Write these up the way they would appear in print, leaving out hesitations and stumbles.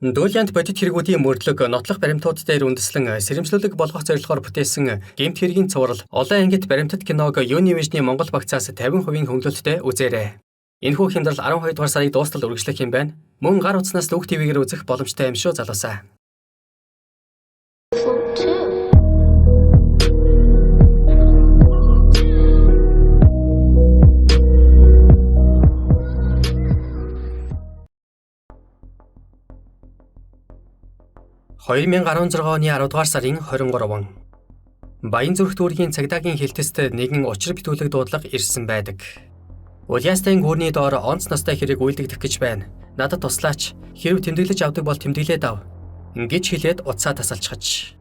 Дуулиант бодит хэрэгүүдийн мөрдлөг нотлох баримтууд дээр үндэслэн сэрэмжлүүлэг болгох зорилгоор бүтээсэн гэмт хэргийн цуврал олон ангит баримтат киног Univision-ийн Монгол багцаас 50% хөнгөлөлтөд үзээрэй. Энэхүү хямдрал 12 дугаар сарыг дуустал үргэлжлэх юм байна. Мөн гар утаснаас Лүг ТV-гээр үзэх боломжтой юм шүү залуусаа. (2016 оны 10 дугаар сарын 23-нд Баянзүрх дүүргийн цагдаагийн хилтэст нэгэн учир битүүлэг дуудлага ирсэн байдаг. Улаастын гүрний доор онц настай хэрэг үйлдэгдэх гэж байна. Надад туслаач. Хэрв тэмдэглэж авдаг бол тэмдэглээд ав. Ингэж хэлээд утсаа тасалчихж.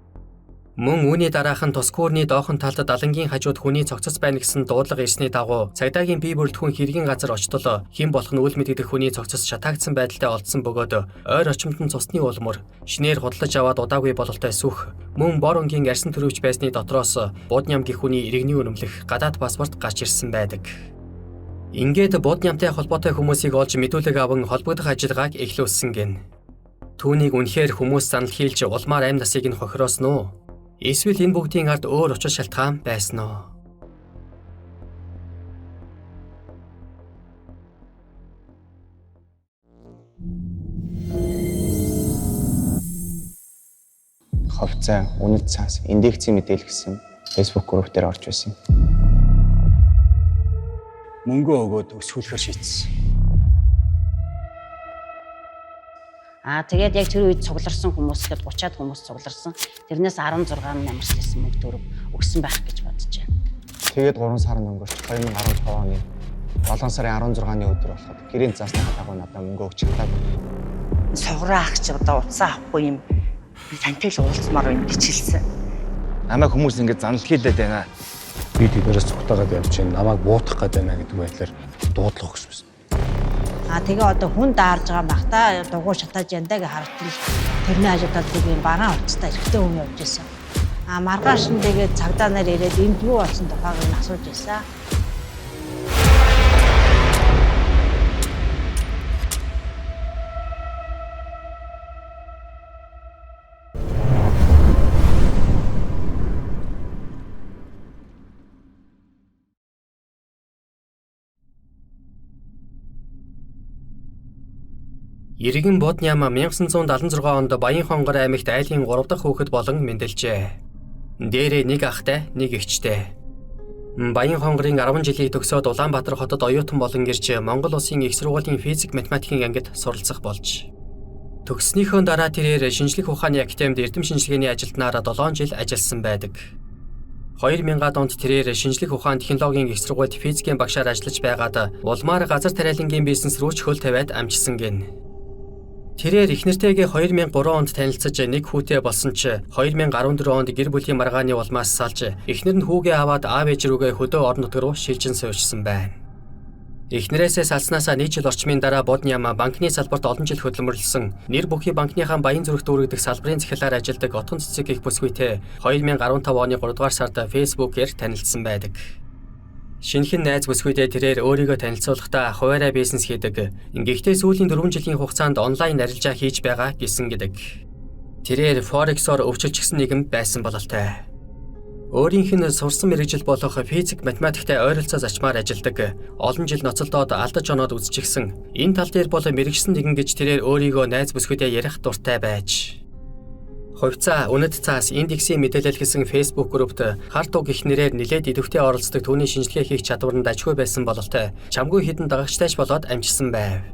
Мөн үүний дараахан тус гүрний доохон талд далангийн хажууд хүний цогцос байна гэсэн дуудлага ирсний дагуу цагдаагийн бие бүрэлдэхүүн хэргийн газар очтол хэн болох нь үл мэдэгдэх хүний цогцос шатаагдсан байдалтай олдсон бөгөөд ойр очимд нь цусны улмөр шинээр худалдаж аваад удаагүй бололтой сүх мөн бор өнгийн арьсан төрөвч байсны дотроос Будням гэх хүний иргэний өрөмлөх гадаад паспорт гарч ирсэн байдаг. Ингээд Буднямтай холбоотой хүмүүсийг олж мэдүүлэг аван холбогдох ажиллагааг эхлүүлсэн гин. Түүнийг үнэхээр хүмүүс санал хийлж улмаар амь насыг нь хохироосон уу? Эсвэл энэ бүгдийн ард өөр учир шалтгаан байсан уу? Ховцоо, үнэт цаас, индексийн мэдээлэл гэсэн Facebook групп дээр орж байсан. Мөнгө өгөөд өсгөлөхөр шийдсэн. Тэгээд яг тэр үед цугларсан хүмүүс ихэд 30-аад хүмүүс цугларсан. Тэрнээс 16 намарчлсан мөнгө төгрөг өгсөн байх гэж бодож байна. Тэгээд 3 сар өнгөрч 2015 оны 7 сарын 16-ны өдөр болоход гэрийн заасны хадаагүй надад мөнгө өгч чадаагүй. Суграа ах чи одоо утсаа авахгүй юм. Би тантай л уулзмаар байна гэж хэлсэн. Намайг хүмүүс ингэж занал хийлээд байна. Би тэрээс цугтаагаад явж чинь намайг буутгах гээд байна гэдэг байдлаар дуудлага өгсөн. Тэгээ одоо хүн даарж байгаа бахта дугуй шатааж яндаг харагдвал тэрний хажуудаад би багаан уцтай ихтэй хүн явж байсан. Маргааш нь тэгээд цагдаа нар ирээд энд юу болсон тухайг нь асууж байсан. Иргэн Будням 1976 онд Баянхонгор аймагт айлын 3 дахь хүүхэд болон мэндэлжээ. Дээрээ нэг ахтай, нэг эгчтэй. Баянхонгорын 10 жилийг төгсөөд Улаанбаатар хотод оюутан болон ирж Монгол Улсын их сургуулийн физик математикийн ангид суралцах болж. Төгснөхийн дараа тэрээр шинжлэх ухааны академид эрдэм шинжилгээний ажилтнаар 7 жил ажилласан байдаг. 2000-ад онд тэрээр шинжлэх ухаан технологийн их сургуульд физикийн багшаар ажиллаж байгаад улмаар газар тариалангийн бизнес рүү ч хөл тавиад амжсан гин. Тэрээр их нэртэйгээ 2003 онд танилцаж нэг хүүтэй болсон ч 2014 онд гэр бүлийн маргааны улмаас салж эхнэр нь хүүгээ аваад аав ээж рүүгээ хөдөө орон нутг руу шилжин суужсан байна. Эхнэрээсээ салснаасаа 1 жил орчмын дараа Будням банкны салбарт олон жил хөдөлмөрлсөн нэр бүхий банкныхаа Баянзүрх дүүрэгдэх салбарын захиалаар ажилладаг Отгон цэцэг их бүсгүйтэй 2015 оны 3 дугаар сард Facebook-ээр танилцсан байдаг. Шинэхэн найз бүсгүйдээ тэрээр өөрийгөө танилцуулахдаа хуваарай бизнес хийдэг. Гэхдээ сүүлийн 4 жилийн хугацаанд онлайн арилжаа хийж байгаа гэсэн гэдэг. Тэрээр Forex-оор өвчлөгчсөн нэгэн байсан бололтой. Өөрийнх нь сурсан мэргэжил болох физик математиктай ойролцоо зачмаар ажилладаг. Олон жил ноцолдоод алдаж оноод үзчихсэн. Энэ тал дээр бол мэргэжсэн нэгэн гэж тэрээр өөрийгөө найз бүсгүйдээ ярих дуртай байж. Ховцоо, үнэт цаас, индексийн мэдээлэл гэсэн Facebook группт харт уг их нэрээр нэлээд идэвхтэй оролцдог түүний шинжилгээ хийх чадвар нь дажгүй байсан бололтой чамгүй хідэн дагагчтайч болоод амжсан байв.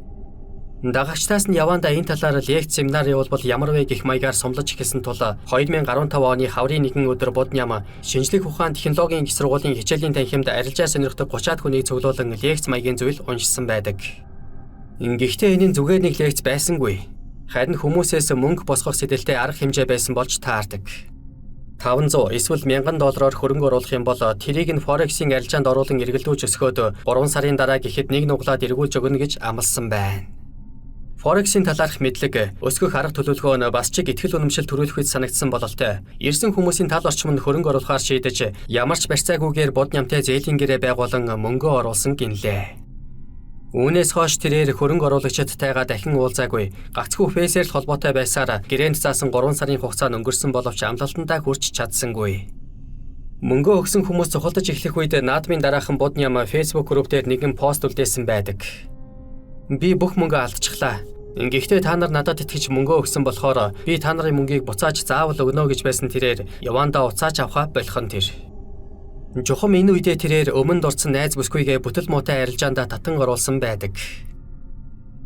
Дагагчтаас нь явандаа энэ талаар лекц семинар явуулбал ямар вэ гэх маягаар сумлаж эхэлсэн тул 2015 оны хаврын нэгэн өдөр Будням шинжлэх ухаан технологийн их сургуулийн хичээлийн танхимд арилжаа сонирхдаг 30-аад хүнийг цуглуулan лекц маягийн зүйл уншсан байдаг. Гэхдээ энэ нь зүгээр нэг лекц байсангүй. Харин хүмүүсээс мөнгө босгох сэдэлтэй арга хэмжээ байсан болж таардаг. 500 эсвэл $1000 хөрөнгө оруулах юм бол тэрийг нь Forex-ийн арилжаанд оруулан эргэлдүүлж өсгөөд 3 сарын дараа гэхэд нэг нуглаад эргүүлж өгнө гэж амласан байна. Forex-ийн талаарх мэдлэг, өсгөх арга төлөвлөгөө нь бас ч итгэл үнэмшил төрүүлэх үед санагдсан бололтой. Ирсэн хүмүүсийн тал орчмонд хөрөнгө оруулахаар шийдэж ямар ч барьцаагүйгээр Буднямтай зээлийн гэрээ байгуулан мөнгө оруулсан гинлээ. Үүнээс хойш тэрээр хөрөнгө оруулагчдтайгаа дахин уулзаагүй. Гагцхүү фэйсээр л холбоотой байсаар гэрээнд заасан 3 сарын хугацаа өнгөрсөн боловч амлалтандаа хүрч чадсангүй. Мөнгө өгсөн хүмүүс цохолдож эхлэх үед наадмын дараахан Бодням Facebook групп дээр нэгэн пост үлдээсэн байдаг. Би бүх мөнгөө алдчихлаа. Гэхдээ та нар надад итгэж мөнгөө өгсөн болохоор би та нарын мөнгийг буцааж заавал өгнө гэж байсан тэрээр явандаа уцааж авахаа болох нь тэр. Жухам энэ үедээ тэрээр өмнө дурдсан найз бүсгүйгээ бүтэл муутай арилжаандаа татан оруулсан байдаг.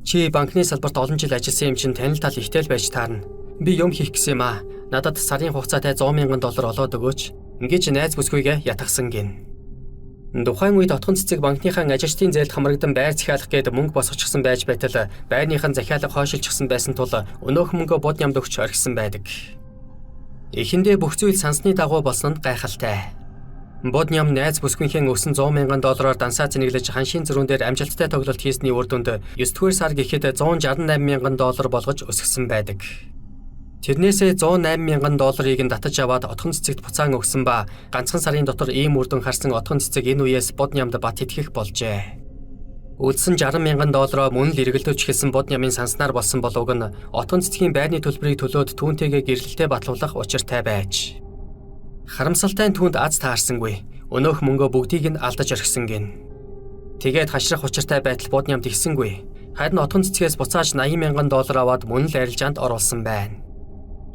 Чи банкны салбарт олон жил ажилласан юм чинь танил тал ихтэл байж таарна. Би юм хийх гэсэн юм аа. Надад сарын хугацаатай $100,000 олоод өгөөч. Ингэж найз бүсгүйгээ ятгсан гин. Тухайн үед отхон цэцэг банкныхаа ажилчдын зээлд хамрагдан байр захиалах гээд мөнгө босгочихсон байж байтал байрныхан захиалга хойшилчихсан байсан тул өнөөх мөнгөө Боднямд өгч орхисон байдаг. Эхэндээ бүх зүйл сансны дагуу болсон нь гайхалтай. Бодням найз бүсгүйнхэн өсөн $100,000 дансаа зэнэглэж ханшийн зөрүүн дээр амжилттай тоглолт хийсний үр дүнд 9-р сар гэхэд $168,000 болгож өсгсөн байдаг. Тэрнээсээ $108,000-ыг нь татаж аваад отхон цэцэгт буцаан өгсөн ба ганцхан сарын дотор ийм үр дүн харсан отхон цэцэг энэ үеэс Боднямд бат итгэх болжээ. Үлдсэн $60,000 мөн л эргэлдэж эхэлсэн Боднямын санснаар болсон боловч нь отхон цэцгийн байрны төлбөрийг төлөөд түүнтэйгээ гэрлэлтэд батлуулах учиртай байж. Харамсалтай нь түүнд аз таарсангүй. Өнөөх мөнгөө бүгдийг нь алдаж орхисон гин. Тэгээд хашрах учиртай байтал Боднямд ихсэнгүй. Харин отхон цэцгээс буцааж $80,000 аваад мөн л арилжаанд оруулсан байна.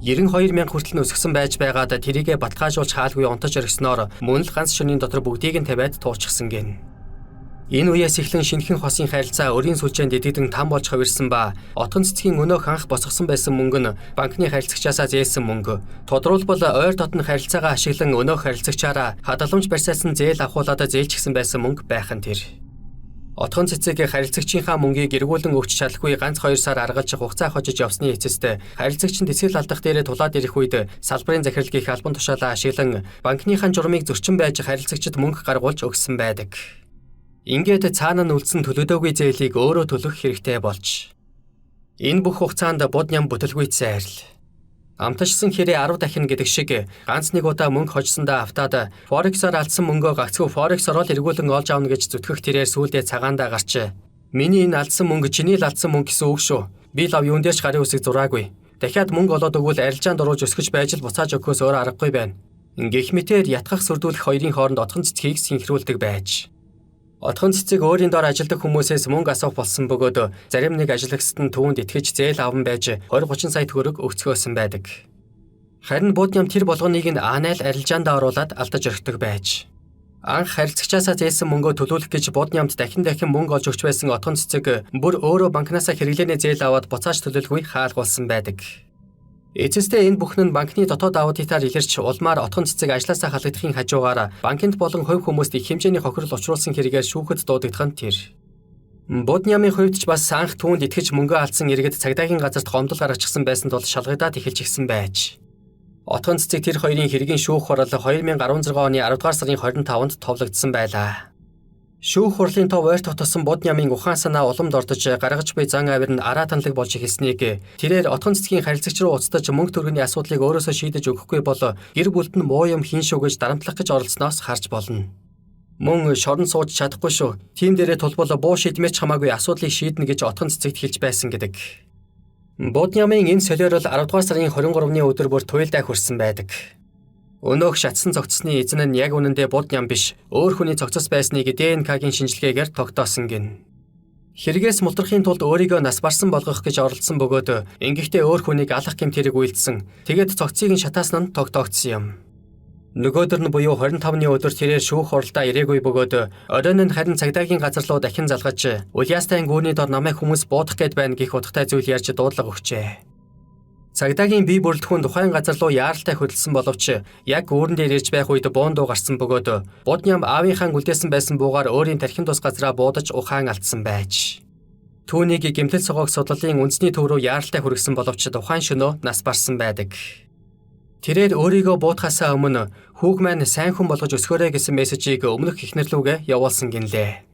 92,000 хүртэл өсгсөн байж байгаад тэрийгэ баталгаажуулж хаалгүй онтож орхисноор мөн л ганц шөнийн дотор бүгдийг нь тавиад туурчихсан гин. Энэ үеэс эхлэн шинэхэн хосын харилцаа өрийн сүлжээнд эдгэдэн там болж хувирсан ба отхон цэцгийн өнөөх анх босгосон байсан мөнгө нь банкны харилцагчаасаа зээлсэн мөнгө. Тодорхойлбол ойр дотны харилцаагаа ашиглан өнөөх харилцагчаараа хадгаламж барьсаасан зээл авахуулаад зээлчихсэн байсан мөнгө байх нь тэр. Отхон цэцэг харилцагчийнхаа мөнгийг эргүүлэн өгч чадахгүй ганц 2 сар аргалж хугацаа хожиж явсны эцэст харилцагч нь эсрэг алдах дээрээ тулаад ирэх үед салбарын захиралгын албан тушаалаа ашиглан банкныхаа журмыг зөрчин байж харилцагчид мөнгө гаргуулж өгсөн байдаг. Ингээд цаана нь үлдсэн төлөөдөөгүй зээлийг өөрөө төлөх хэрэгтэй болж. Энэ бүх хугацаанд Бодням бүтэлгүйцсэн арил. Амташсан хэрэг 10 дахин гэдэг шиг ганц нэг удаа мөнгө хожсондоо автаад Forex-аар алдсан мөнгөө гагцхүү Forex орол эргүүлэн олж авна гэж зүтгэх тэрээр сүүлдээ цагаандаа гарч. Миний энэ алдсан мөнгө чиний л алдсан мөнгө гэсэн үг шүү. Би лав юун дээрч гарын үсэг зураагүй. Дахиад мөнгө олоод өгвөл арилжаанд оруулж өсгөж байж л буцааж өгөхөөс өөр аргагүй байна. Гэх мэтээр ятгах сүрдүүлэх хоёрын хооронд отхон цэцгийг синхруулдаг байж. Отхон цэцэг өөрийн дор ажилладаг хүмүүсээс мөнгө асуух болсон бөгөөд зарим нэг ажиллагчид нь түүнд итгэж зээл аван байж 20-30 сая төгрөг өгцгөөсөн байдаг. Харин Бодням тэр болгоныг нь анайл арилжаанд оруулаад алдаж орхидог байж. Анх харилцагчаасаа зээлсэн мөнгөө төлүүлэх гэж Боднямд дахин мөнгө олж өгч байсан отхон цэцэг бүр өөрөө банкнасаа хэрэглэнэ зээл аваад буцааж төлөлгүй хаалгуулсан байдаг. Эцэстээ энэ бүхэн нь банкны дотоод аудитаар илэрч улмаар отхон цэцэг ажлаасаа халагдахын хажуугаар банкнд болон хувь хүмүүст их хэмжээний хохирол учруулсан хэрэгээр шүүхэд дуудагдах нь тэр. Боднямын хувьд ч бас анх түүнд итгэж мөнгө алдсан иргэд цагдаагийн газарт гомдол гаргачихсан байсан тул шалгагдаад эхэлж гисэн байж. Отхон цэцэг тэр хоёрын хэргийн шүүх хурал 2016 оны 10 дугаар сарын 25-нд товлогдсон байлаа. Шүүх хурлын тов ойр тотосон Боднямын ухаан санаа уламд ордож гаргаж буй зан авир нь араа танлаг болж эхэлснийг тэрээр отхон цэцгийн харилцагч руу уцтаж мөнгө төргөний асуудлыг өөрөөсөө шийдэж өгөхгүй бол гэр бүлд нь муу юм хийн шүү гэж дарамтлах гэж оролцсноос харж болно. Мөн шорон сууж чадахгүй шүү. Тим дээрээ тулбал буу шийдмээч хамаагүй асуудлыг шийднэ гэж отхон цэцэгт хэлж байсан гэдэг. Боднямын энэ солиорол 10 дугаар сарын 23-ны өдөр бүр туйлдаа хүрсэн байдаг. Өнөөх шатсан цогцсны эзэн нь яг үнэндээ Бодням биш, өөр хүний цогцос байсныг ДНК-гийн шинжилгээгээр тогтоосон гин. Хэрэгээс мултрахын тулд өөрийгөө нас барсан болгох гэж оролдсон бөгөөд ингэхдээ өөр хүнийг алах гэмт хэрэг үйлдсэн. Тэгээд цогцыг нь шатаасан нь тогтоогдсон юм. Нөгөөдөр нь буюу 25-ны өдөр тэрээр шүүх хуралдаа ирээгүй бөгөөд оройн нь харин цагдаагийн газар руу дахин залгаж Улиастай гүүрний дор намайг хүмүүс буудах гээд байна гэх утгатай зүйл ярьж дуудлага өгчээ. Цагдаагийн бие бүрэлдэхүүн тухайн газар руу яаралтай хөдөлсөн боловч яг гүүрэн дээр ирж байх үед буун дуу гарсан бөгөөд Бодням аавынхаа үлдээсэн байсан буугаар өөрийн тархин тус газраа буудаж ухаан алдсан байж. Түүнийг гэмтэл цогоог судлалын үндэсний төв рүү яаралтай хүргэсэн боловч тухайн шөнөө нас барсан байдаг. Тэрээр өөрийгөө буутахаасаа өмнө хүүг маань сайн хүн болгож өсгөөрэй гэсэн мессежийг өмнөх эхнэрлүүгээ явуулсан гинлээ.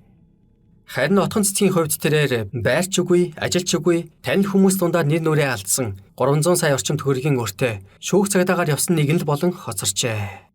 Харин отхон цэцгийн хувьд тэрээр байрч үгүй, ажилч үгүй, танил хүмүүс дундаа нэр нүрээ алдсан 300 сая орчим төгрөгийн өртөө шүүх цагдаагаар явсан нэг нь л болон хоцорчээ.